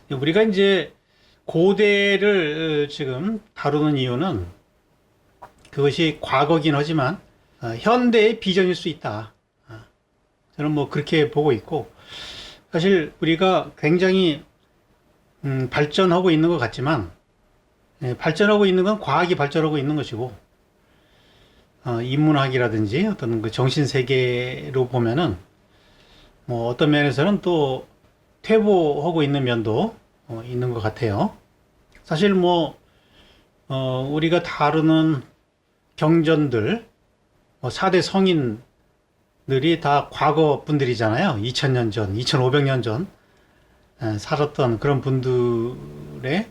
우리가 이제 고대를 지금 다루는 이유는 그것이 과거긴 하지만 현대의 비전일 수 있다. 저는 뭐 그렇게 보고 있고, 사실 우리가 굉장히 발전하고 있는 것 같지만, 발전하고 있는 건 과학이 발전하고 있는 것이고, 인문학이라든지 어떤 그 정신세계로 보면은 뭐 어떤 면에서는 또 퇴보하고 있는 면도 있는 것 같아요. 사실 뭐 우리가 다루는 경전들, 4대 성인들이 다 과거 분들이잖아요. 2000년 전, 2500년 전 살았던 그런 분들의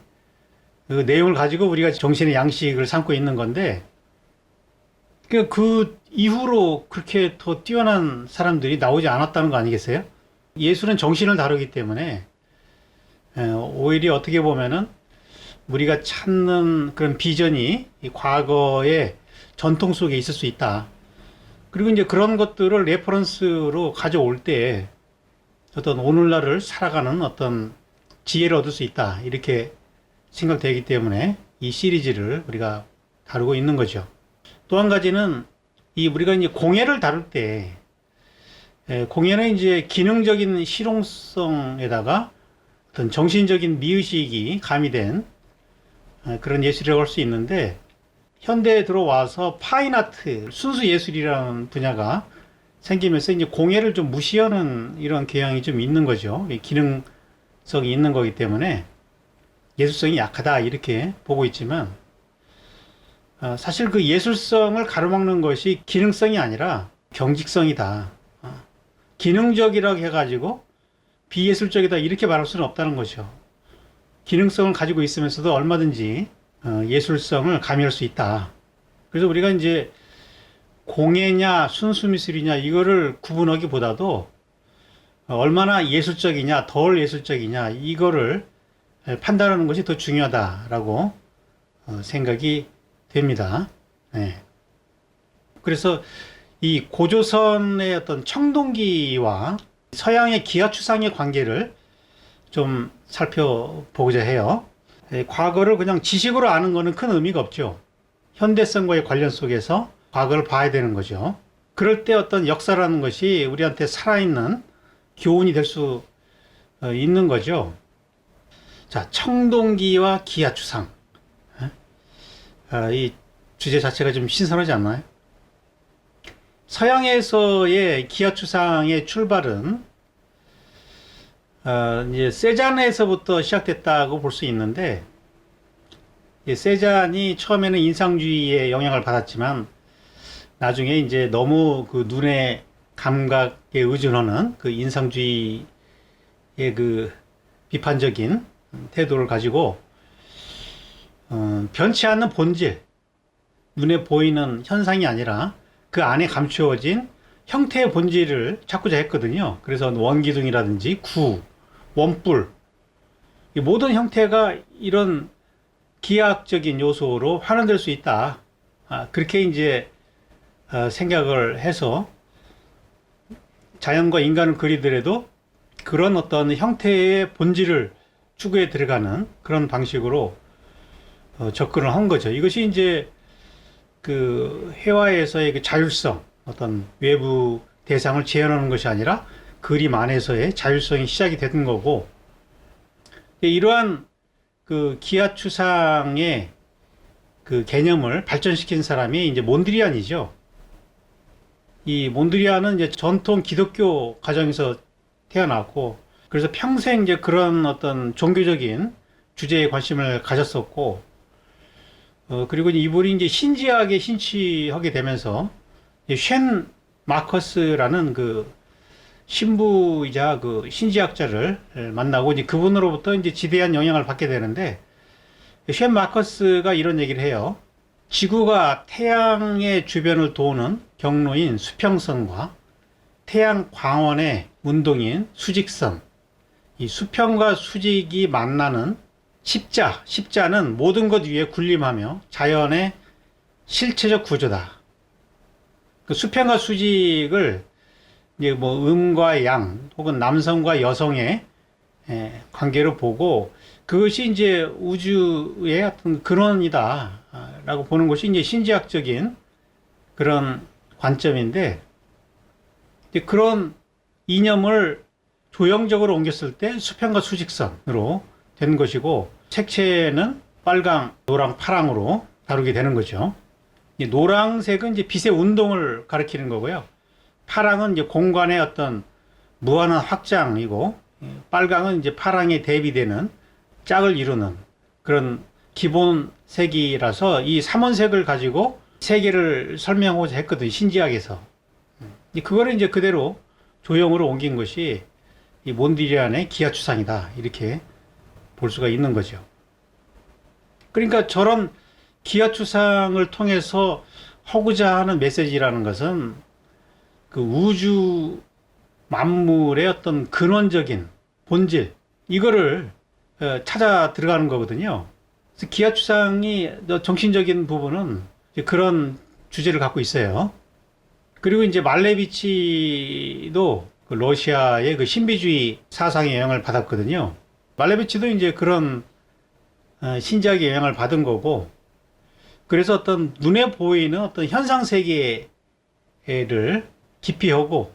그 내용을 가지고 우리가 정신의 양식을 삼고 있는 건데, 그 이후로 그렇게 더 뛰어난 사람들이 나오지 않았다는 거 아니겠어요? 예술은 정신을 다루기 때문에 오히려 어떻게 보면은 우리가 찾는 그런 비전이 이 과거의 전통 속에 있을 수 있다. 그리고 이제 그런 것들을 레퍼런스로 가져올 때 어떤 오늘날을 살아가는 어떤 지혜를 얻을 수 있다. 이렇게 생각되기 때문에 이 시리즈를 우리가 다루고 있는 거죠. 또 한 가지는 이 우리가 이제 공예를 다룰 때 공예는 이제 기능적인 실용성에다가 어떤 정신적인 미의식이 가미된 그런 예술이라고 할 수 있는데, 현대에 들어와서 파인아트, 순수 예술이라는 분야가 생기면서 이제 공예를 좀 무시하는 이런 경향이 좀 있는 거죠. 기능성이 있는 거기 때문에 예술성이 약하다 이렇게 보고 있지만, 사실 그 예술성을 가로막는 것이 기능성이 아니라 경직성이다. 기능적이라고 해가지고 비예술적이다 이렇게 말할 수는 없다는 거죠. 기능성을 가지고 있으면서도 얼마든지 예술성을 가미할 수 있다. 그래서 우리가 이제 공예냐 순수미술이냐 이거를 구분하기보다도 얼마나 예술적이냐 덜 예술적이냐 이거를 판단하는 것이 더 중요하다라고 생각이 됩니다. 네. 그래서 이 고조선의 어떤 청동기와 서양의 기하추상의 관계를 좀 살펴보고자 해요. 과거를 그냥 지식으로 아는 것은 큰 의미가 없죠. 현대성과의 관련 속에서 과거를 봐야 되는 거죠. 그럴 때 어떤 역사라는 것이 우리한테 살아있는 교훈이 될 수 있는 거죠. 자, 청동기와 기하추상. 이 주제 자체가 좀 신선하지 않나요? 서양에서의 기하추상의 출발은 이제 세잔에서부터 시작됐다고 볼 수 있는데, 세잔이 처음에는 인상주의의 영향을 받았지만 나중에 이제 너무 그 눈의 감각에 의존하는 그 인상주의의 그 비판적인 태도를 가지고 변치 않는 본질, 눈에 보이는 현상이 아니라 그 안에 감추어진 형태의 본질을 찾고자 했거든요. 그래서 원기둥이라든지 구, 원뿔, 이 모든 형태가 이런 기하학적인 요소로 환원될 수 있다. 그렇게 이제 생각을 해서 자연과 인간을 그리더라도 그런 어떤 형태의 본질을 추구해 들어가는 그런 방식으로 접근을 한 거죠. 이것이 이제 그 회화에서의 그 자율성, 어떤 외부 대상을 재현하는 것이 아니라 그림 안에서의 자율성이 시작이 되는 거고, 이러한 그 기하추상의 그 개념을 발전시킨 사람이 이제 몬드리안이죠. 이 몬드리안은 이제 전통 기독교 가정에서 태어났고, 그래서 평생 이제 그런 어떤 종교적인 주제에 관심을 가졌었고, 그리고 이분이 이제 신지학에 신취하게 되면서 쉔 마커스라는 그 신부이자 그 신지학자를 만나고 이제 그분으로부터 이제 지대한 영향을 받게 되는데, 쉔 마커스가 이런 얘기를 해요. 지구가 태양의 주변을 도는 경로인 수평선과 태양 광원의 운동인 수직선, 이 수평과 수직이 만나는 십자는 모든 것 위에 군림하며 자연의 실체적 구조다. 그 수평과 수직을 이제 뭐 음과 양 혹은 남성과 여성의 관계로 보고 그것이 이제 우주의 어떤 근원이다라고 보는 것이 이제 신지학적인 그런 관점인데, 이제 그런 이념을 조형적으로 옮겼을 때 수평과 수직선으로 되는 것이고, 색채는 빨강, 노랑, 파랑으로 다루게 되는 거죠. 노랑색은 이제 빛의 운동을 가리키는 거고요. 파랑은 이제 공간의 어떤 무한한 확장이고, 빨강은 이제 파랑에 대비되는 짝을 이루는 그런 기본 색이라서 이 삼원색을 가지고 세계를 설명하고자 했거든요, 신지학에서. 그거를 이제 그대로 조형으로 옮긴 것이 이 몬디리안의 기하추상이다, 이렇게 볼 수가 있는 거죠. 그러니까 저런 기하추상을 통해서 하고자 하는 메시지라는 것은 그 우주 만물의 어떤 근원적인 본질, 이거를 찾아 들어가는 거거든요. 그래서 기하추상이 정신적인 부분은 그런 주제를 갖고 있어요. 그리고 이제 말레비치도 그 러시아의 그 신비주의 사상의 영향을 받았거든요. 말레비치도 이제 그런 신지학의 영향을 받은 거고, 그래서 어떤 눈에 보이는 어떤 현상 세계를 기피하고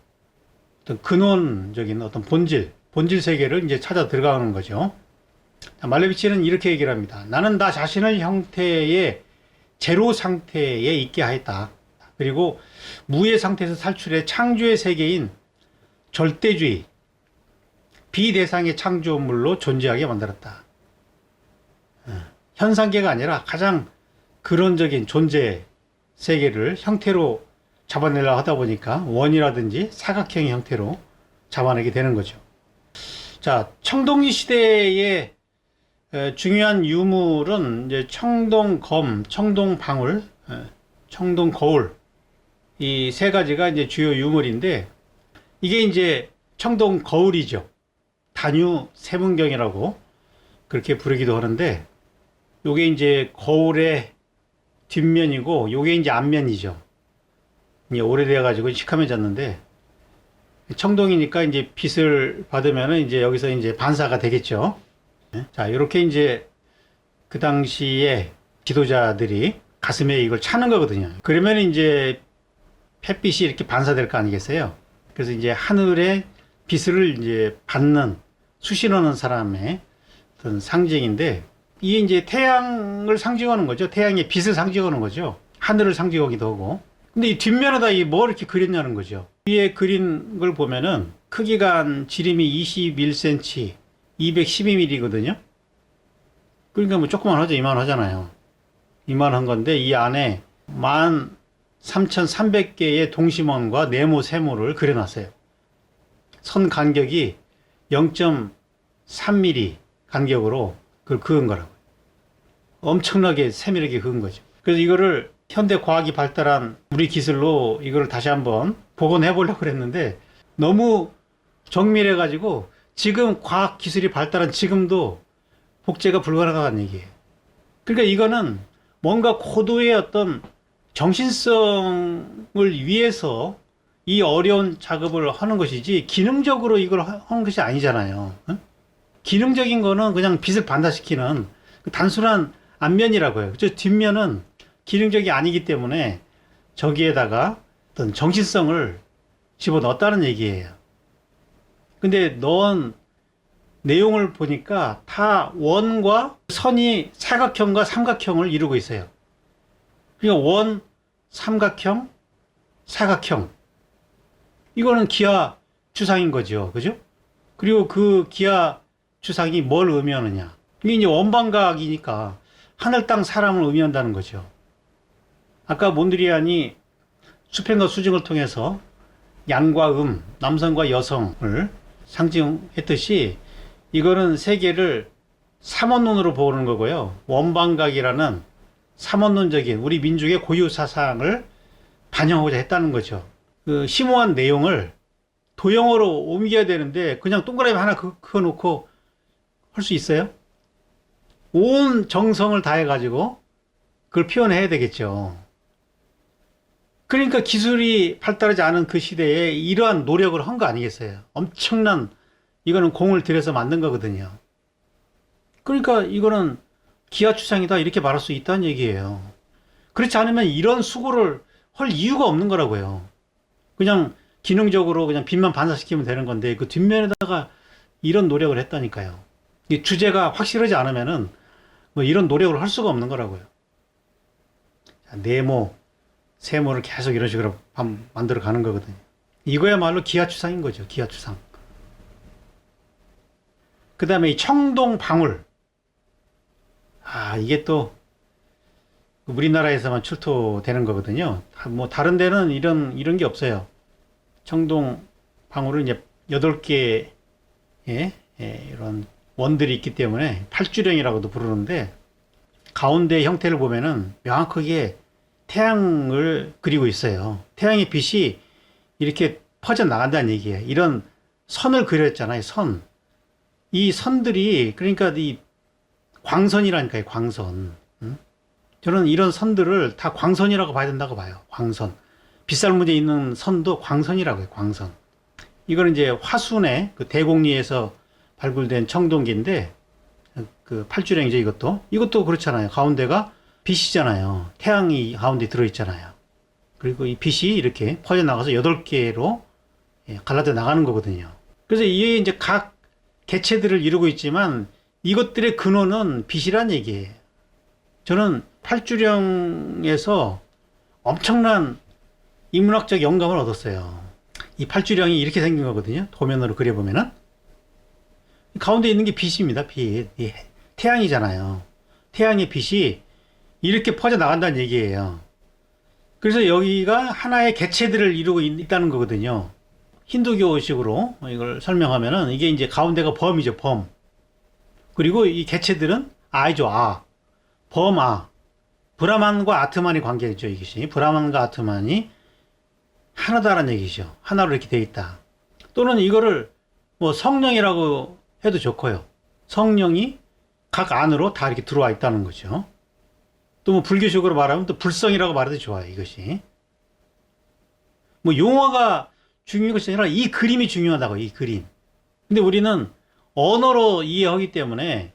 어떤 근원적인 어떤 본질 세계를 이제 찾아 들어가는 거죠. 말레비치는 이렇게 얘기를 합니다. 나는 나 자신을 형태의 제로 상태에 있게 하였다. 그리고 무의 상태에서 탈출해 창조의 세계인 절대주의, 비대상의 창조물로 존재하게 만들었다. 현상계가 아니라 가장 근원적인 존재 세계를 형태로 잡아내려고 하다 보니까 원이라든지 사각형의 형태로 잡아내게 되는 거죠. 자, 청동기 시대의 중요한 유물은 이제 청동검, 청동방울, 청동거울, 이 세 가지가 이제 주요 유물인데, 이게 이제 청동거울이죠. 단유 세문경이라고 그렇게 부르기도 하는데, 요게 이제 거울의 뒷면이고, 요게 이제 앞면이죠. 이제 오래돼가지고 시커매졌는데, 청동이니까 이제 빛을 받으면은 이제 여기서 이제 반사가 되겠죠. 자, 이렇게 이제 그 당시에 지도자들이 가슴에 이걸 차는 거거든요. 그러면 이제 햇빛이 이렇게 반사될 거 아니겠어요? 그래서 이제 하늘의 빛을 이제 받는, 수신하는 사람의 어떤 상징인데, 이게 이제 태양을 상징하는 거죠. 태양의 빛을 상징하는 거죠. 하늘을 상징하기도 하고. 근데 이 뒷면에다 이 뭐 이렇게 그렸냐는 거죠. 위에 그린 걸 보면은 크기가 한 지름이 21cm, 212mm거든요. 그러니까 뭐 조그만 하죠. 이만하잖아요. 이만한 건데 이 안에 13,300개의 동심원과 네모 세모를 그려놨어요. 선 간격이 0.3mm 간격으로 그걸 그은 거라고요. 엄청나게 세밀하게 그은 거죠. 그래서 이거를 현대 과학이 발달한 우리 기술로 이거를 다시 한번 복원해 보려고 그랬는데 너무 정밀해 가지고 지금 과학 기술이 발달한 지금도 복제가 불가능하다는 얘기예요. 그러니까 이거는 뭔가 고도의 어떤 정신성을 위해서 이 어려운 작업을 하는 것이지 기능적으로 이걸 하는 것이 아니잖아요. 응? 기능적인 거는 그냥 빛을 반사시키는 단순한 앞면이라고요. 저 뒷면은 기능적이 아니기 때문에 저기에다가 어떤 정신성을 집어넣었다는 얘기예요. 근데 넣은 내용을 보니까 다 원과 선이 사각형과 삼각형을 이루고 있어요. 그러니까 원, 삼각형, 사각형. 이거는 기하 추상인 거죠. 그죠? 그리고 그 기하 추상이 뭘 의미하느냐. 이게 이제 원방각이니까 하늘, 땅, 사람을 의미한다는 거죠. 아까 몬드리안이 수평과 수직을 통해서 양과 남성과 여성을 상징했듯이 이거는 세계를 삼원론으로 보는 거고요. 원방각이라는 삼원론적인 우리 민족의 고유 사상을 반영하고자 했다는 거죠. 그 심오한 내용을 도형으로 옮겨야 되는데 그냥 동그라미 하나 그어놓고 할 수 있어요? 온 정성을 다해가지고 그걸 표현해야 되겠죠. 그러니까 기술이 발달하지 않은 그 시대에 이러한 노력을 한 거 아니겠어요? 엄청난 이거는 공을 들여서 만든 거거든요. 그러니까 이거는 기하추상이다 이렇게 말할 수 있다는 얘기예요. 그렇지 않으면 이런 수고를 할 이유가 없는 거라고요. 그냥 기능적으로 그냥 빛만 반사시키면 되는 건데 그 뒷면에다가 이런 노력을 했다니까요. 이 주제가 확실하지 않으면은 뭐 이런 노력을 할 수가 없는 거라고요. 자, 네모, 세모를 계속 이런 식으로 만들어 가는 거거든요. 이거야말로 기하추상인 거죠. 기하추상. 그 다음에 이 청동방울. 이게 또 우리나라에서만 출토되는 거거든요. 뭐 다른 데는 이런 게 없어요. 청동방울은 이제 8개의 이런 원들이 있기 때문에 팔주령이라고도 부르는데 가운데 형태를 보면은 명확하게 태양을 그리고 있어요. 태양의 빛이 이렇게 퍼져 나간다는 얘기예요. 이런 선을 그렸잖아요. 선. 이 선들이 그러니까 이 광선이라니까요. 광선. 저는 이런 선들을 다 광선이라고 봐야 된다고 봐요. 광선. 빗살무늬에 있는 선도 광선이라고 해요. 광선. 이거는 이제 화순의 그 대곡리에서 발굴된 청동기인데 그 팔주령이죠. 이것도 그렇잖아요. 가운데가 빛이잖아요. 태양이 가운데 들어있잖아요. 그리고 이 빛이 이렇게 퍼져나가서 8개로 갈라져 나가는 거거든요. 그래서 이게 이제 각 개체들을 이루고 있지만 이것들의 근원은 빛이란 얘기예요. 저는 팔주령에서 엄청난 인문학적 영감을 얻었어요. 이 팔주령이 이렇게 생긴 거거든요. 도면으로 그려보면은 가운데 있는 게 빛입니다. 빛. 태양이잖아요. 태양의 빛이 이렇게 퍼져 나간다는 얘기예요. 그래서 여기가 하나의 개체들을 이루고 있다는 거거든요. 힌두교식으로 이걸 설명하면은 이게 이제 가운데가 범이죠. 범. 그리고 이 개체들은 아이죠. 아. 범아. 브라만과 아트만이 관계있죠. 이것이. 브라만과 아트만이 하나다라는 얘기죠. 하나로 이렇게 되어 있다. 또는 이거를 뭐 성령이라고 해도 좋고요. 성령이 각 안으로 다 이렇게 들어와 있다는 거죠. 또 뭐 불교식으로 말하면 또 불성이라고 말해도 좋아요. 이것이. 뭐 용어가 중요한 것이 아니라 이 그림이 중요하다고. 이 그림. 근데 우리는 언어로 이해하기 때문에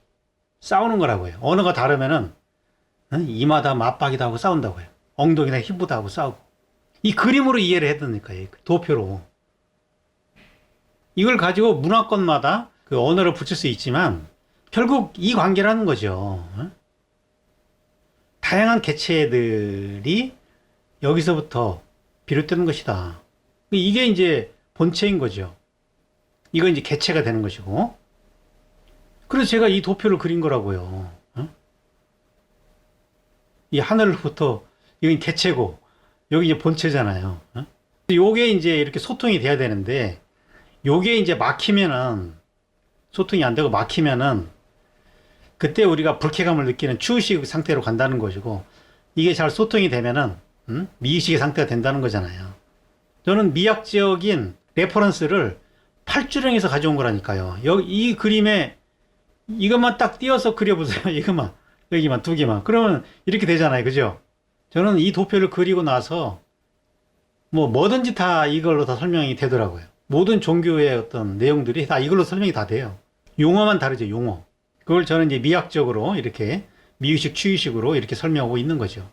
싸우는 거라고요. 언어가 다르면은 이마다 맞박이다 하고 싸운다고요. 엉덩이다 힘보다 하고 싸우고. 이 그림으로 이해를 해야 되니까요. 도표로. 이걸 가지고 문화권마다 그 언어를 붙일 수 있지만 결국 이 관계라는 거죠. 다양한 개체들이 여기서부터 비롯되는 것이다. 이게 이제 본체인 거죠. 이건 이제 개체가 되는 것이고. 그래서 제가 이 도표를 그린 거라고요. 이 하늘부터 이건 개체고 여기 이제 본체잖아요. 요게 이제 이렇게 소통이 돼야 되는데 요게 이제 막히면은 소통이 안 되고 막히면은 그때 우리가 불쾌감을 느끼는 추의식 상태로 간다는 것이고 이게 잘 소통이 되면은 미의식의 상태가 된다는 거잖아요. 저는 미학적인 레퍼런스를 팔주령에서 가져온 거라니까요. 여기 이 그림에 이것만 딱 띄어서 그려보세요. 이것만 여기만 2개만 그러면 이렇게 되잖아요. 그죠? 저는 이 도표를 그리고 나서 뭐든지 다 이걸로 다 설명이 되더라고요. 모든 종교의 어떤 내용들이 다 이걸로 설명이 다 돼요. 용어만 다르죠. 용어. 그걸 저는 이제 미학적으로 이렇게 미의식, 추의식으로 이렇게 설명하고 있는 거죠.